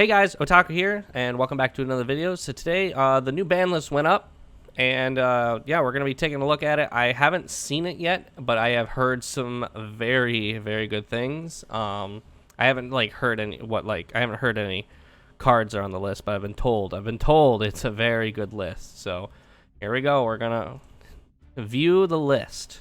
Hey guys, Otaku here, and welcome back to another video. So today, the new ban list went up, and yeah, we're gonna be taking a look at it. I haven't seen it yet, but I have heard some very, very good things. I haven't heard any cards are on the list, but I've been told it's a very good list. So here we go. We're gonna view the list.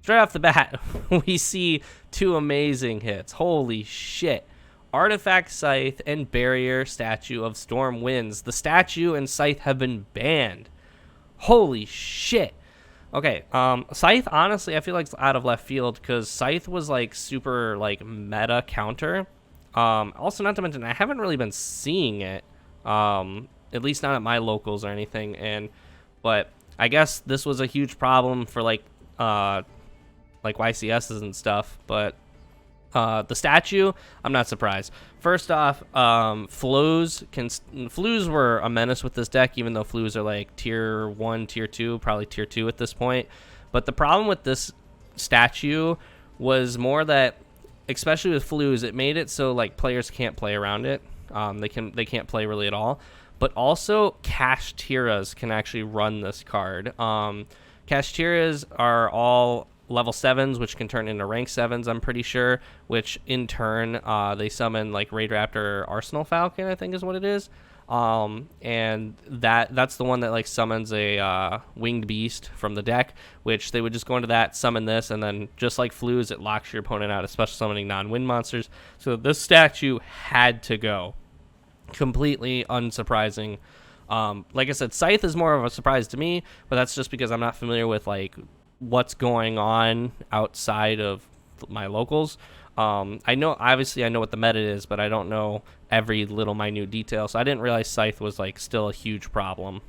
Straight off the bat, we see two amazing hits. Holy shit. Artifact Scythe and Barrier Statue of Storm Winds. The statue and Scythe have been banned. Holy shit. Okay, Scythe, honestly, I feel like it's out of left field because Scythe was super meta counter. Also, not to mention, I haven't really been seeing it, at least not at my locals or anything. But I guess this was a huge problem for YCSs and stuff, but the statue, I'm not surprised. First off, Floos were a menace with this deck, even though Floos are like tier 1, tier 2, probably tier 2 at this point. But the problem with this statue was more that, especially with Floos, it made it so players can't play around it. They can't play really at all. But also, Kashtiras can actually run this card. Kashtiras are all level 7s, which can turn into rank 7s, I'm pretty sure, which in turn they summon Raid Raptor Arsenal Falcon, I think is what it is. And that's the one that summons a winged beast from the deck, which they would just go into that, summon this, and then just like Floos, it locks your opponent out, especially summoning non-wind monsters. So this statue had to go. Completely unsurprising. Like I said, Scythe is more of a surprise to me, but that's just because I'm not familiar with what's going on outside of my locals. I know what the meta is, but I don't know every little minute detail, so I didn't realize Scythe was still a huge problem.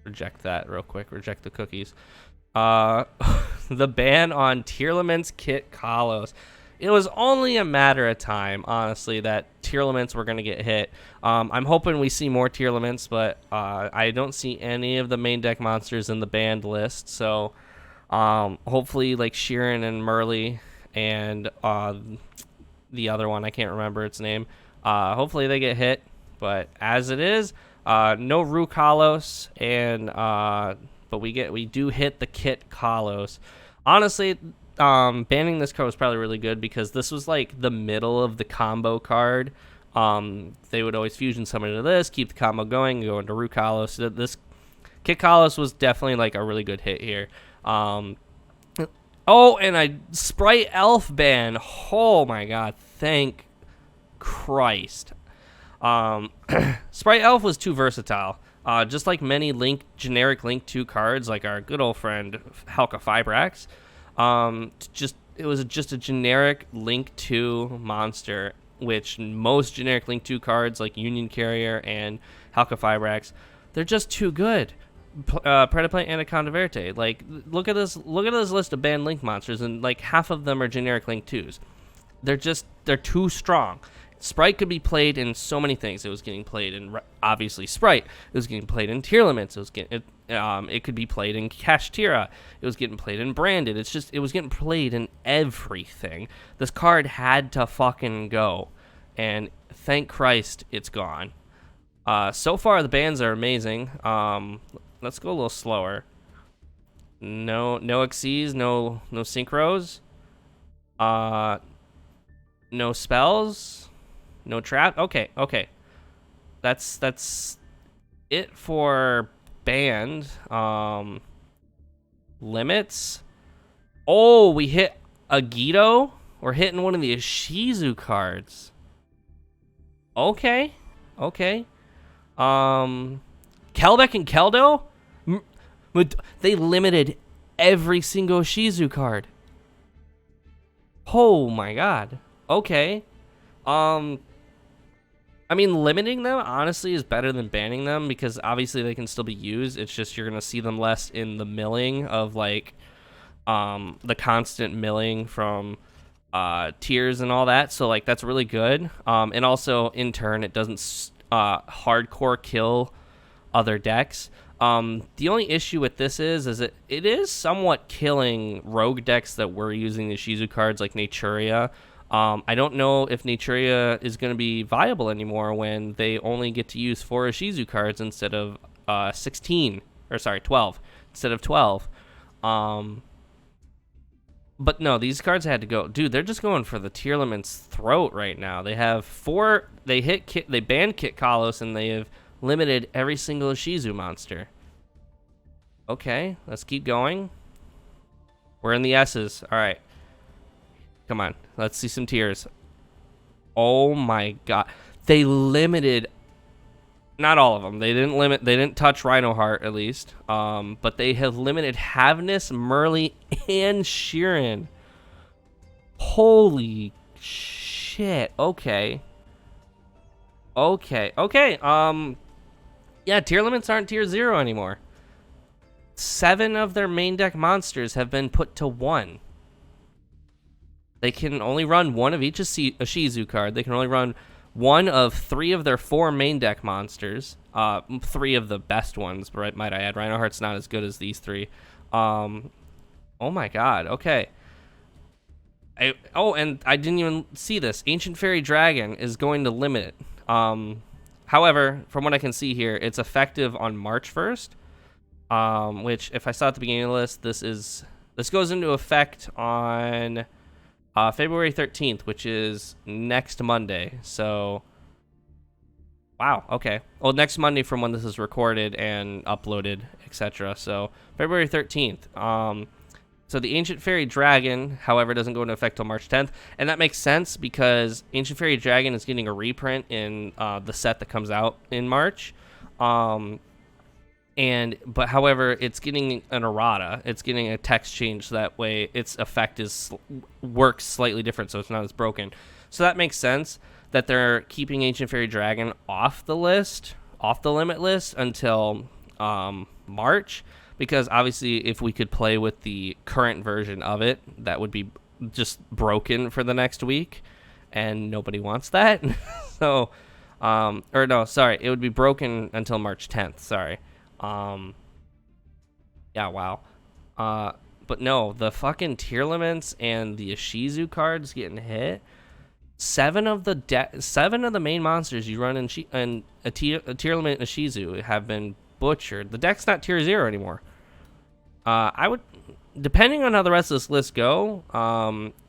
Reject that real quick. Reject the cookies. The ban on Tearlaments Kit Kalos. It was only a matter of time, honestly, that Tearlaments were going to get hit. I'm hoping we see more Tearlaments, but I don't see any of the main deck monsters in the banned list. So hopefully Sheeran and Merly and the other one, I can't remember its name. Hopefully they get hit. But as it is, no Rue Kalos, and but we do hit the Kit Kalos. Honestly, banning this card was probably really good because this was the middle of the combo card. They would always fusion summon into this, keep the combo going, go into Rue Kalos. This Kit Kalos was definitely a really good hit here. Oh, and I Sprite Elf ban. Oh my god, thank Christ. Sprite Elf was too versatile. Just like many generic Link 2 cards, like our good old friend Halka Fibrax. It was just a generic Link 2 monster, which most generic Link 2 cards like Union Carrier and Halka Fibrax, they're just too good. Predaplant Anaconda Verte. Look at this list of banned Link monsters, and half of them are generic Link 2s. They're too strong. Sprite could be played in so many things. It was getting played in, obviously, Sprite. It was getting played in Tearlaments. It could be played in Kashtira. It was getting played in Branded. It was getting played in everything. This card had to fucking go, and thank Christ it's gone. So far the bans are amazing. Let's go a little slower. No Xyz, no synchros. No spells. No trap. Okay. That's it for banned. Limits. Oh, we hit Agito. We're hitting one of the Ishizu cards. Okay. Kelbeck and Keldo? They limited every single Ishizu card. Oh my god. Okay. I mean, limiting them, honestly, is better than banning them because obviously they can still be used. It's just you're going to see them less in the milling of, the constant milling from tiers and all that. So, that's really good. And also, in turn, it doesn't hardcore kill other decks. The only issue with this is it is somewhat killing rogue decks that were using the Shizu cards like Naturia. I don't know if Naturia is going to be viable anymore when they only get to use 4 Ishizu cards instead of 16, or sorry, 12 instead of 12. But no, these cards had to go. Dude, they're just going for the Tearlament's throat right now. They have 4. They banned Kit Kalos, and they have limited every single Ishizu monster. Okay, let's keep going. We're in the S's. All right. Come on, let's see some tears. Oh my god. They limited, not all of them. They didn't touch Rhinoheart at least. But they have limited Havnus, Murley, and Sheeran. Holy shit. Okay. Yeah, tier limits aren't tier 0 anymore. 7 of their main deck monsters have been put to 1. They can only run 1 of each Ishizu card. They can only run 1 of 3 of their 4 main deck monsters. 3 of the best ones, right, might I add. Rhinoheart's not as good as these 3. Oh my god, okay. And I didn't even see this. Ancient Fairy Dragon is going to limit it. However, from what I can see here, it's effective on March 1st. Which, if I saw at the beginning of the list, this goes into effect on February 13th, which is next Monday. So, wow, okay. Well, next Monday from when this is recorded and uploaded, etc. So, February 13th. So the Ancient Fairy Dragon, however, doesn't go into effect till March 10th. And that makes sense because Ancient Fairy Dragon is getting a reprint in the set that comes out in March. But however, it's getting an errata. It's getting a text change, so that way its effect works slightly different, so it's not as broken. So that makes sense that they're keeping Ancient Fairy Dragon off the limit list until March, because obviously if we could play with the current version of it, that would be just broken for the next week, and nobody wants that. So, or no, sorry, it would be broken until March 10th. Sorry. Yeah, wow. But no, the fucking tier limits and the Ishizu cards getting hit. 7 of the main monsters you run in a tier limit Ishizu have been butchered. The deck's not tier 0 anymore. I would, depending on how the rest of this list go,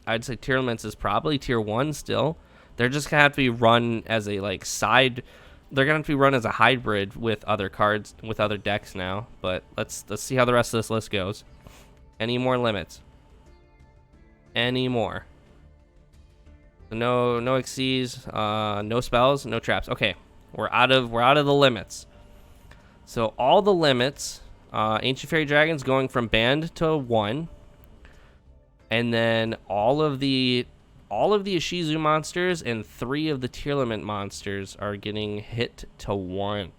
I'd say tier limits is probably tier 1 still. They're just gonna have to be run as a side. They're gonna have to be run as a hybrid with other cards, with other decks now. But let's see how the rest of this list goes. Any more limits? Any more? No Xyz, no spells, no traps. Okay, we're out of the limits. So all the limits, Ancient Fairy Dragon's going from banned to 1, and then all of the Ishizu monsters and 3 of the tier limit monsters are getting hit to 1.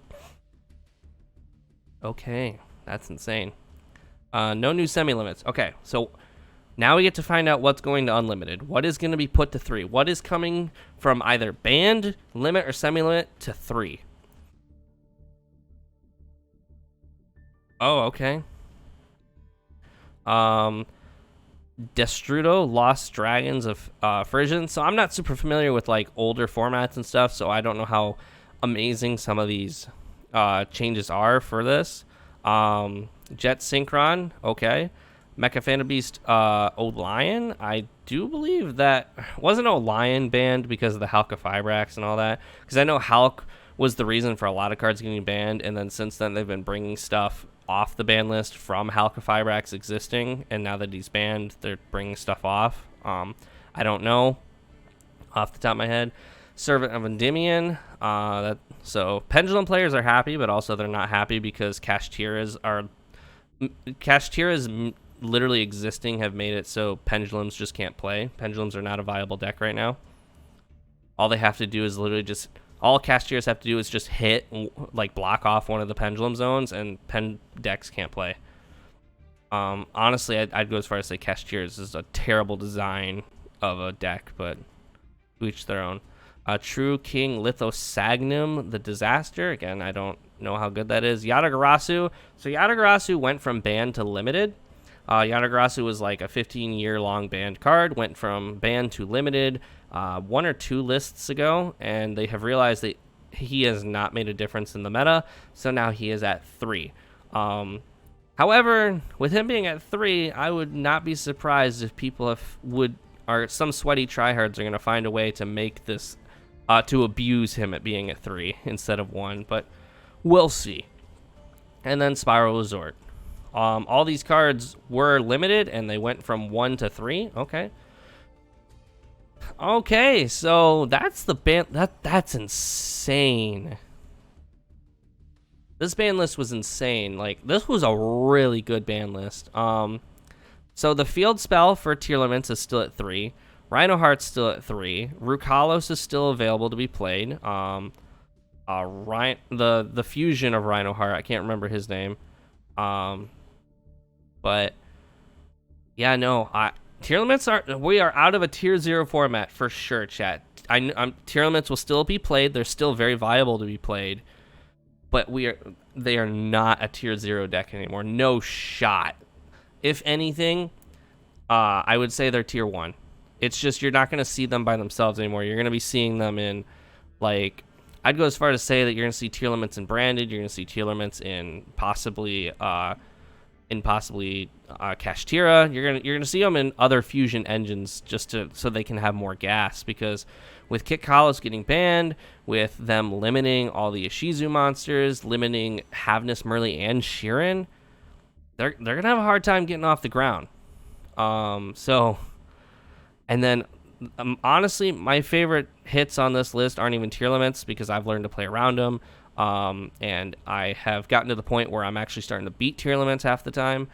Okay, that's insane. No new semi-limits. Okay, so now we get to find out what's going to unlimited. What is going to be put to 3? What is coming from either banned, limit, or semi-limit to 3? Oh, okay. Destrudo, Lost Dragons of Frisian. So I'm not super familiar with older formats and stuff, so I don't know how amazing some of these changes are for this. Jet Synchron, okay. Mecha Phantom-Beast Olion, I do believe that wasn't Olion banned because of the Halqa-Fibrax and all that, because I know Halq was the reason for a lot of cards getting banned, and then since then they've been bringing stuff off the ban list from Halqa-Fibrax existing, and now that he's banned, they're bringing stuff off. I don't know off the top of my head. Servant of Endymion. So Pendulum players are happy, but also they're not happy because Kashtiras literally existing have made it so Pendulums just can't play. Pendulums are not a viable deck right now. All they have to do is literally all Kashtiras have to do is just hit, block off one of the Pendulum zones, and Pen decks can't play. Honestly, I'd go as far as say Kashtiras is a terrible design of a deck, but to each their own. True King Lithosagnum, the Disaster. Again, I don't know how good that is. Yatagarasu. So Yatagarasu went from banned to limited. Yatagarasu was like a 15-year-long banned card, went from banned to limited, 1 or 2 lists ago, and they have realized that he has not made a difference in the meta, so now he is at 3. However, with him being at 3, I would not be surprised if people or some sweaty tryhards are going to find a way to make this, to abuse him at being at 3 instead of 1, but we'll see. And then Spiral Resort. All these cards were limited, and they went from 1 to 3. Okay, so that's the ban. That's insane. This ban list was insane. Like, this was a really good ban list. So the field spell for Tearlaments is still at 3. Rhino Heart's still at 3. Rukalos is still available to be played. The fusion of Rhino Heart, I can't remember his name. But yeah, no, Tearlaments we are out of a tier 0 format for sure, chat. Tearlaments will still be played. They're still very viable to be played. But they are not a tier 0 deck anymore. No shot. If anything, I would say they're tier 1. It's just you're not going to see them by themselves anymore. You're going to be seeing them in, like, I'd go as far to say that you're going to see Tearlaments in Branded. You're going to see Tearlaments in possibly Kashtira. You're gonna see them in other fusion engines just so they can have more gas, because with Kit Kalos getting banned, with them limiting all the Ishizu monsters, limiting Havnis, Murley, and Sheeran, they're gonna have a hard time getting off the ground. And then honestly, my favorite hits on this list aren't even Tearlaments, because I've learned to play around them. And I have gotten to the point where I'm actually starting to beat Tearlaments half the time.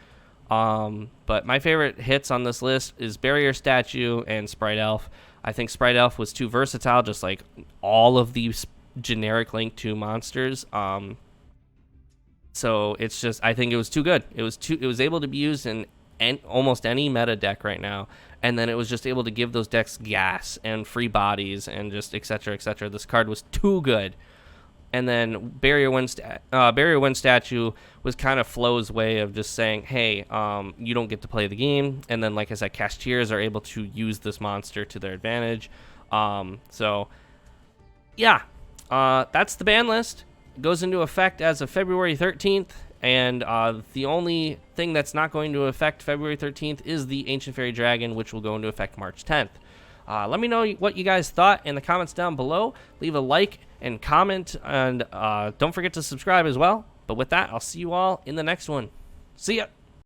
But my favorite hits on this list is Barrier Statue and Sprite Elf. I think Sprite Elf was too versatile, just like all of these generic Link 2 monsters. So it's just, I think it was too good. It was able to be used in almost any meta deck right now, and then it was just able to give those decks gas and free bodies and just etc. etc. This card was too good. And then Barrier Wind Statue was kind of Flo's way of just saying, hey, you don't get to play the game. And then, like I said, Cashiers are able to use this monster to their advantage. So, yeah, that's the ban list. It goes into effect as of February 13th. And the only thing that's not going to affect February 13th is the Ancient Fairy Dragon, which will go into effect March 10th. Let me know what you guys thought in the comments down below. Leave a like and comment, and don't forget to subscribe as well. But with that, I'll see you all in the next one. See ya!